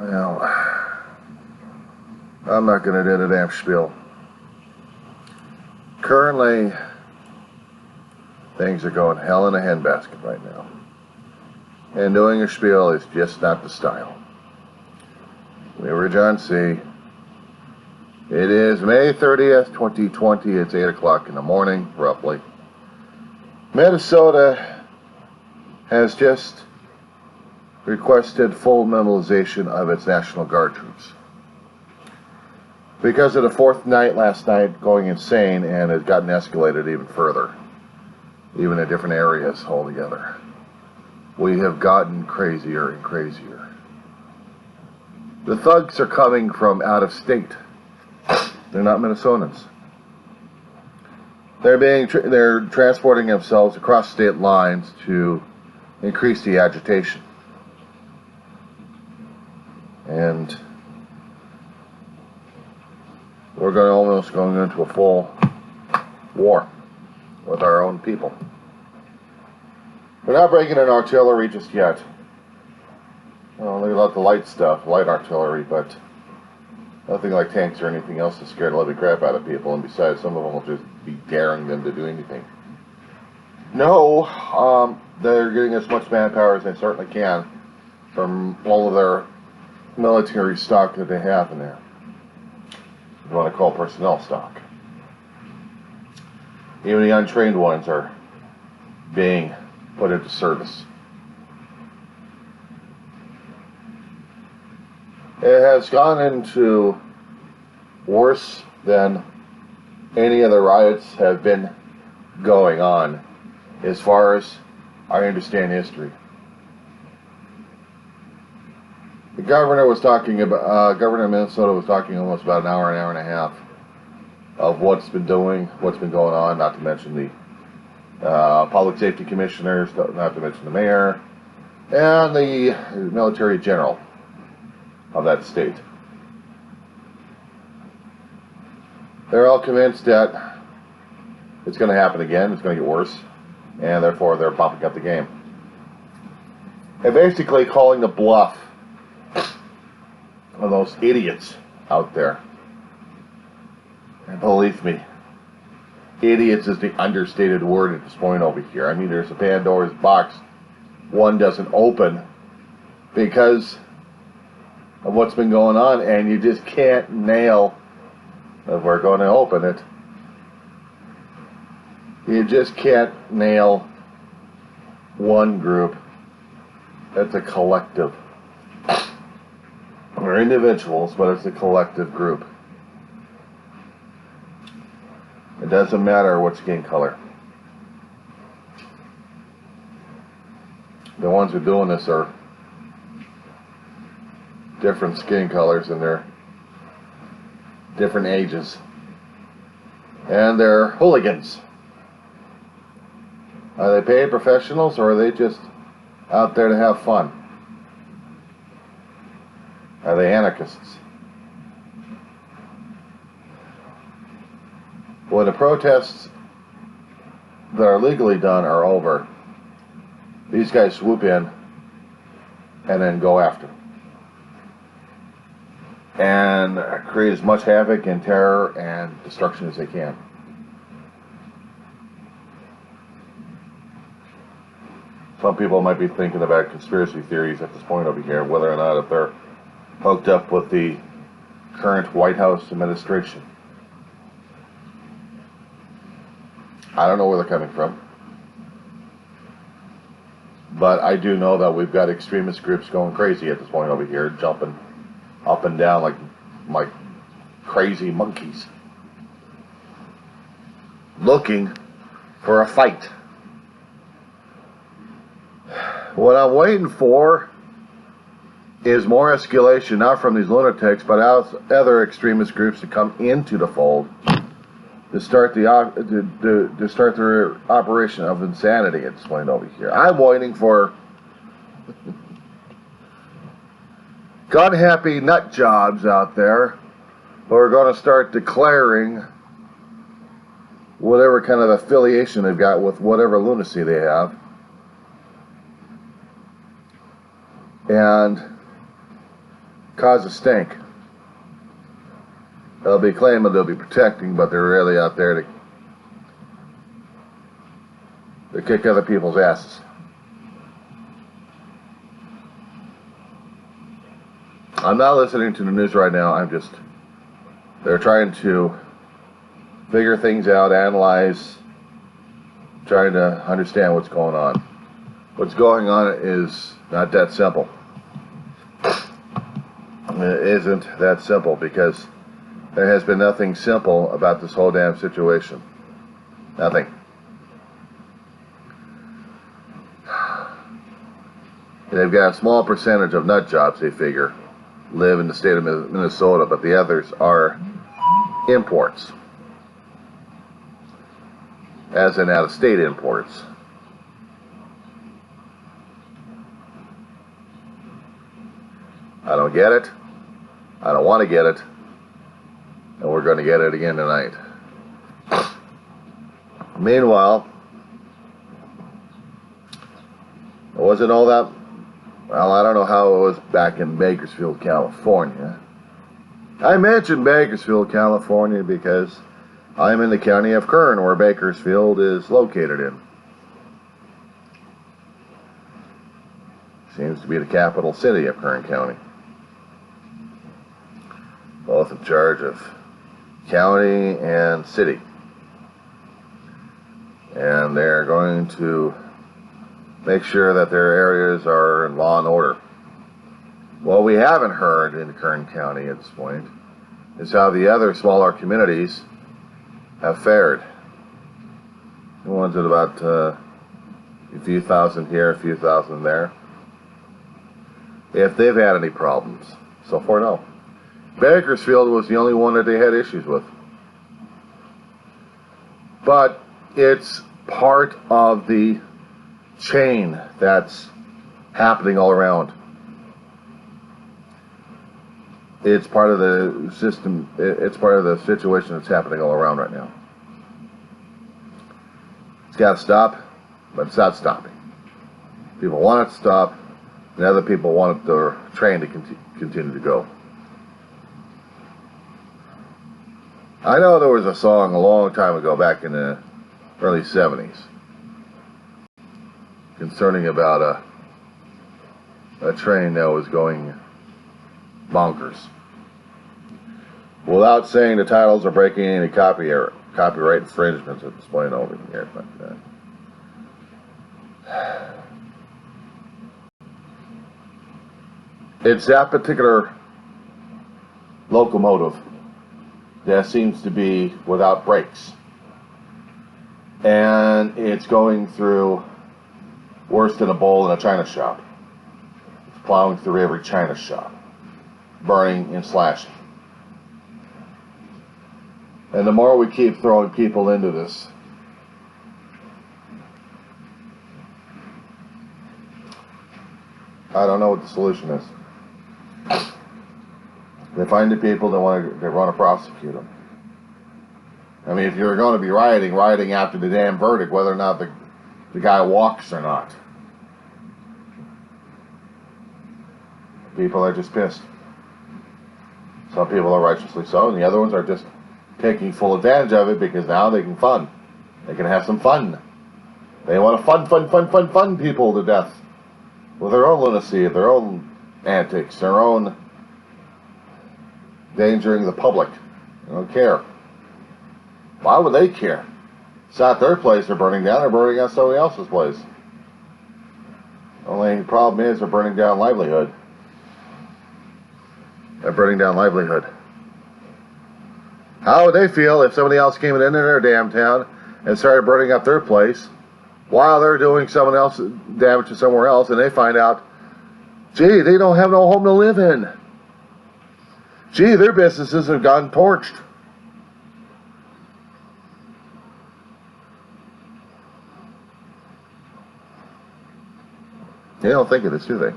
Well, I'm not going to do the damn spiel. Currently, things are going hell in a handbasket right now. And doing a spiel is just not the style. We were John C. It is May 30th, 2020. It's 8 o'clock in the morning, roughly. Minnesota has just requested full mobilization of its National Guard troops. Because of the fourth night last night going insane, and it's gotten escalated even further, even in different areas altogether. We have gotten crazier and crazier. The thugs are coming from out of state. They're not Minnesotans. They're transporting themselves across state lines to increase the agitation. And we're almost going into a full war with our own people. We're not breaking in artillery just yet. Well, they love the light stuff, light artillery, but nothing like tanks or anything else to scare the living crap out of people. And besides, some of them will just be daring them to do anything. No, they're getting as much manpower as they certainly can from all of their military stock that they have in there. You want to call personnel stock. Even the untrained ones are being put into service. It has gone into worse than any of the riots have been going on, as far as I understand history. The governor was talking about, Governor of Minnesota was talking almost about an hour and a half of what's been going on, not to mention the public safety commissioners, not to mention the mayor, and the military general of that state. They're all convinced that it's going to happen again, it's going to get worse, and therefore they're bumping up the game. They're basically calling the bluff of those idiots out there. And believe me, idiots is the understated word at this point over here. I mean, there's a Pandora's box one doesn't open because of what's been going on, and you just can't nail if we're going to open it. You just can't nail one group. It's a collective. We're individuals, but it's a collective group. It doesn't matter what skin color. The ones who are doing this are different skin colors, and they're different ages. And they're hooligans. Are they paid professionals, or are they just out there to have fun? Are they anarchists? When the protests that are legally done are over, these guys swoop in and then go after and create as much havoc and terror and destruction as they can. Some people might be thinking about conspiracy theories at this point over here, whether or not if they're hooked up with the current White House administration. I don't know where they're coming from. But I do know that we've got extremist groups going crazy at this point over here, jumping up and down like crazy monkeys, looking for a fight. What I'm waiting for is more escalation, not from these lunatics, but other extremist groups to come into the fold to start to start their operation of insanity at this point over here. I'm waiting for gun-happy nut jobs out there who are going to start declaring whatever kind of affiliation they've got with whatever lunacy they have, and cause a stink. They'll be claiming they'll be protecting, but they're really out there to kick other people's asses. I'm not listening to the news right now. They're trying to figure things out, analyze, trying to understand what's going on. What's going on is not that simple. It isn't that simple because there has been nothing simple about this whole damn situation. Nothing. They've got a small percentage of nut jobs, they figure, live in the state of Minnesota, but the others are imports. As in out-of-state imports. I don't get it. I don't want to get it. And we're going to get it again tonight. Meanwhile, it wasn't all that. Well, I don't know how it was back in Bakersfield, California. I mentioned Bakersfield, California because I'm in the county of Kern, where Bakersfield is located in. Seems to be the capital city of Kern County. Both in charge of county and city. And they're going to make sure that their areas are in law and order. What we haven't heard in Kern County at this point is how the other smaller communities have fared. The ones at about a few thousand here, a few thousand there. If they've had any problems. So far, no. Bakersfield was the only one that they had issues with. But it's part of the chain that's happening all around. It's part of the system, it's part of the situation that's happening all around right now. It's got to stop, but it's not stopping. People want it to stop, and other people want the train to continue to go. I know there was a song a long time ago, back in the early 70s, concerning about a train that was going bonkers. Without saying the titles or breaking any copyright infringements at this point over here. But, it's that particular locomotive that seems to be without brakes. And it's going through worse than a bowl in a china shop. It's plowing through every china shop, burning and slashing. And the more we keep throwing people into this, I don't know what the solution is. They find the people that want to prosecute them. I mean, if you're going to be rioting after the damn verdict, whether or not the guy walks or not. People are just pissed. Some people are righteously so, and the other ones are just taking full advantage of it because now they can fun. They can have some fun. They want to fun people to death with their own lunacy, their own antics, their own endangering the public. They don't care. Why would they care? It's not their place they're burning down. They're burning down somebody else's place. Only problem is they're burning down livelihood. They're burning down livelihood. How would they feel if somebody else came into their damn town and started burning up their place while they're doing someone else damage to somewhere else, and they find out, gee, they don't have no home to live in. Gee, their businesses have gotten torched. They don't think of this, do they?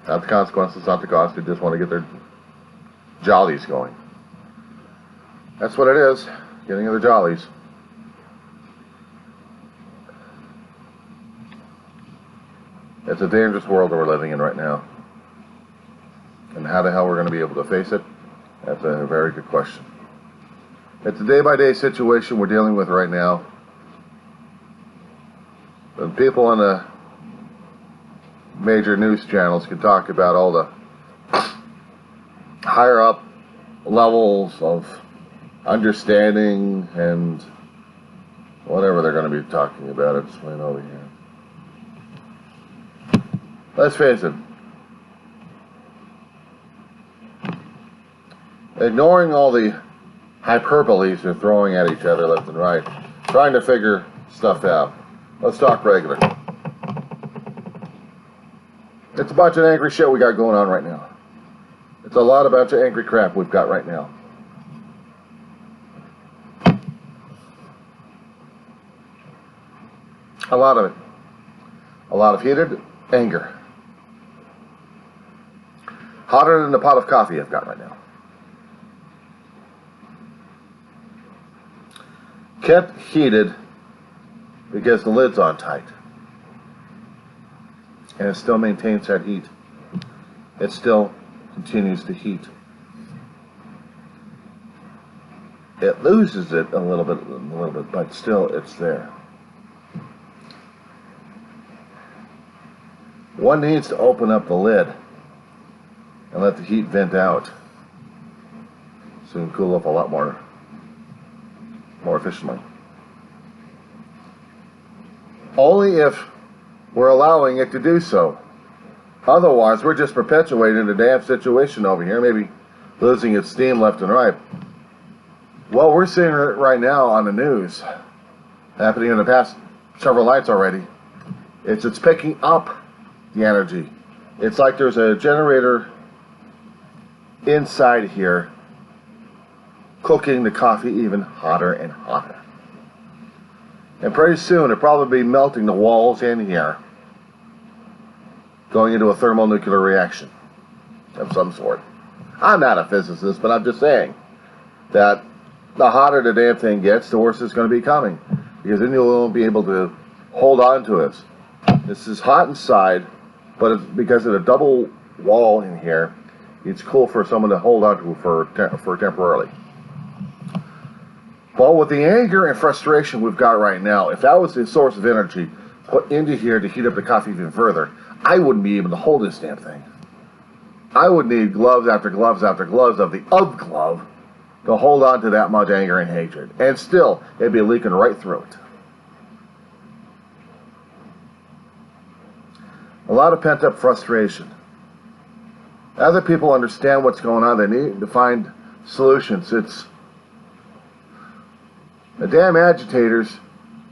Not the consequences, not the cost. They just want to get their jollies going. That's what it is, getting their jollies. It's a dangerous world that we're living in right now. And how the hell we're going to be able to face it? That's a very good question. It's a day-by-day situation we're dealing with right now. The people on the major news channels can talk about all the higher up levels of understanding and whatever they're going to be talking about. It's right over here. Let's face it. Ignoring all the hyperboles they're throwing at each other left and right, trying to figure stuff out. Let's talk regular. It's a bunch of angry shit we got going on right now. It's a lot of bunch of angry crap we've got right now. A lot of it. A lot of heated anger. Hotter than the pot of coffee I've got right now. Kept heated because the lid's on tight. And it still maintains that heat. It still continues to heat. It loses it a little bit, but still it's there. One needs to open up the lid and let the heat vent out so it can cool up a lot more efficiently. Only if we're allowing it to do so. Otherwise, we're just perpetuating the damn situation over here, maybe losing its steam left and right. Well, we're seeing it right now on the news, happening in the past several nights already. It's picking up the energy. It's like there's a generator inside here cooking the coffee even hotter and hotter. And pretty soon it'll probably be melting the walls in here, going into a thermonuclear reaction of some sort. I'm not a physicist, but I'm just saying that the hotter the damn thing gets, the worse it's going to be coming. Because then you won't be able to hold on to it. This is hot inside, but it's because of the double wall in here, it's cool for someone to hold on to for temporarily. But with the anger and frustration we've got right now, if that was the source of energy put into here to heat up the coffee even further, I wouldn't be able to hold this damn thing. I would need gloves after gloves after gloves of the glove to hold on to that much anger and hatred. And still, it'd be leaking right through it. A lot of pent-up frustration. Other people understand what's going on. They need to find solutions. It's the damn agitators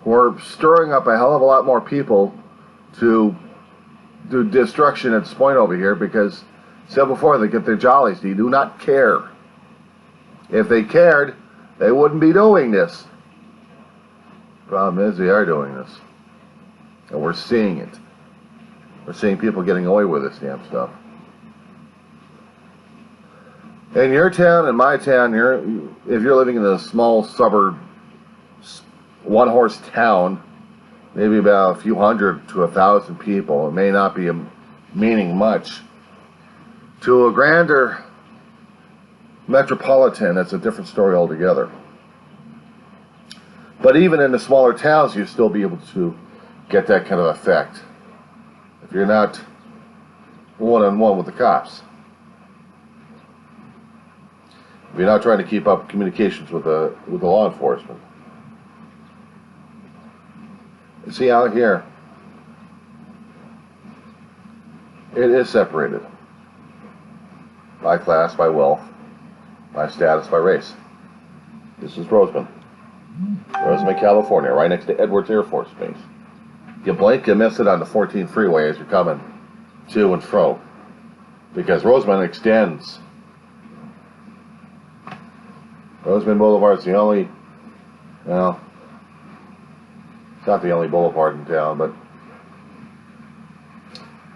who are stirring up a hell of a lot more people to do destruction at this point over here because, said before, they get their jollies. They do not care. If they cared, they wouldn't be doing this. Problem is, they are doing this. And we're seeing it. We're seeing people getting away with this damn stuff. In your town, in my town, if you're living in a small suburb, one-horse town, maybe about a few hundred to 1,000 people, it may not be meaning much. To a grander metropolitan, that's a different story altogether. But even in the smaller towns, you'll still be able to get that kind of effect if you're not one-on-one with the cops. If you're not trying to keep up communications with the law enforcement. You see out here, it is separated by class, by wealth, by status, by race. This is Roseman, California, right next to Edwards Air Force Base. You blink, you miss it on the 14 freeway as you're coming to and fro, because Roseman extends. Roseman Boulevard is the only, well, it's not the only boulevard in town, but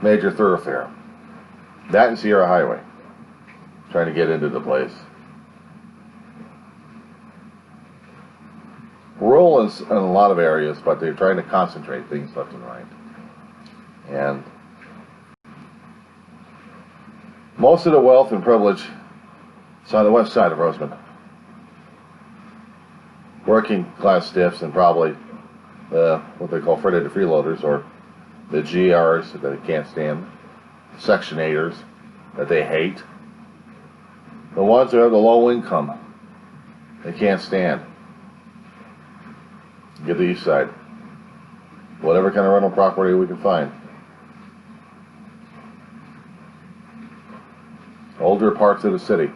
major thoroughfare. That and Sierra Highway, trying to get into the place. Rural is in a lot of areas, but they're trying to concentrate things left and right. And Most of the wealth and privilege is on the west side of Roseman. Working class stiffs and probably what they call freighted freeloaders, or the GRs that they can't stand, Section 8ers that they hate, the ones that have the low income they can't stand. Get the east side. Whatever kind of rental property we can find. Older parts of the city.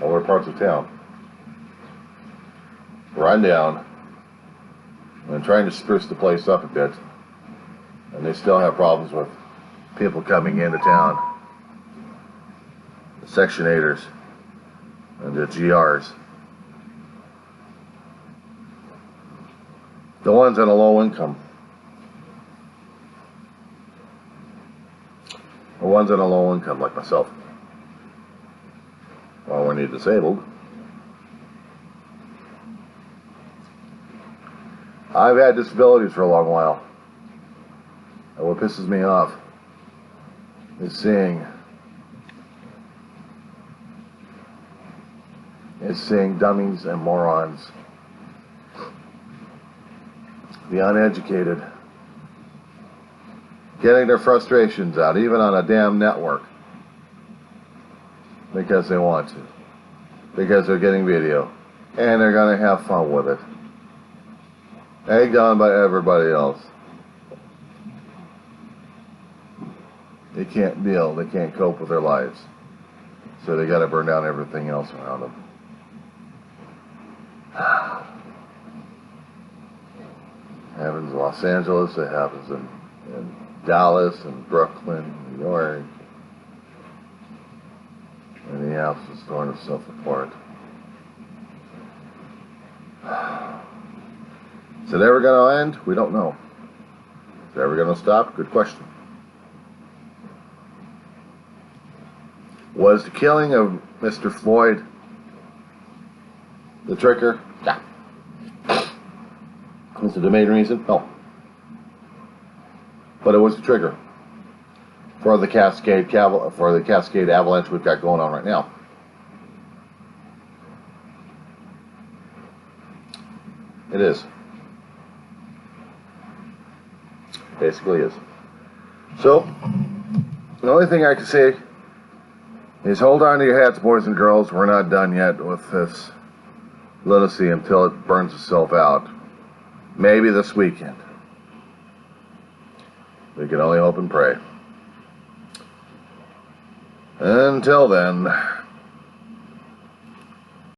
Older parts of town. Run down and trying to spruce the place up a bit. And they still have problems with people coming into town. The Section 8ers and the GRs. The ones on a low income. The ones on a low income like myself. Well, when you're disabled. I've had disabilities for a long while. And what pisses me off is seeing dummies and morons, the uneducated, getting their frustrations out, even on a damn network, because they want to, because they're getting video, and they're going to have fun with it, egged on by everybody else. They can't deal, they can't cope with their lives, so they got to burn down everything else around them. It happens in Los Angeles, it happens in Dallas and Brooklyn, New York. Minneapolis is torn itself apart. Is it ever going to end? We don't know. Is it ever going to stop? Good question. Was the killing of Mr. Floyd the trigger? Yeah. Was it the main reason? No. But it was the trigger for the Cascade avalanche we've got going on right now. It is. Basically is. So, the only thing I can say is hold on to your hats, boys and girls. We're not done yet with this lunacy until it burns itself out. Maybe this weekend. We can only hope and pray. Until then...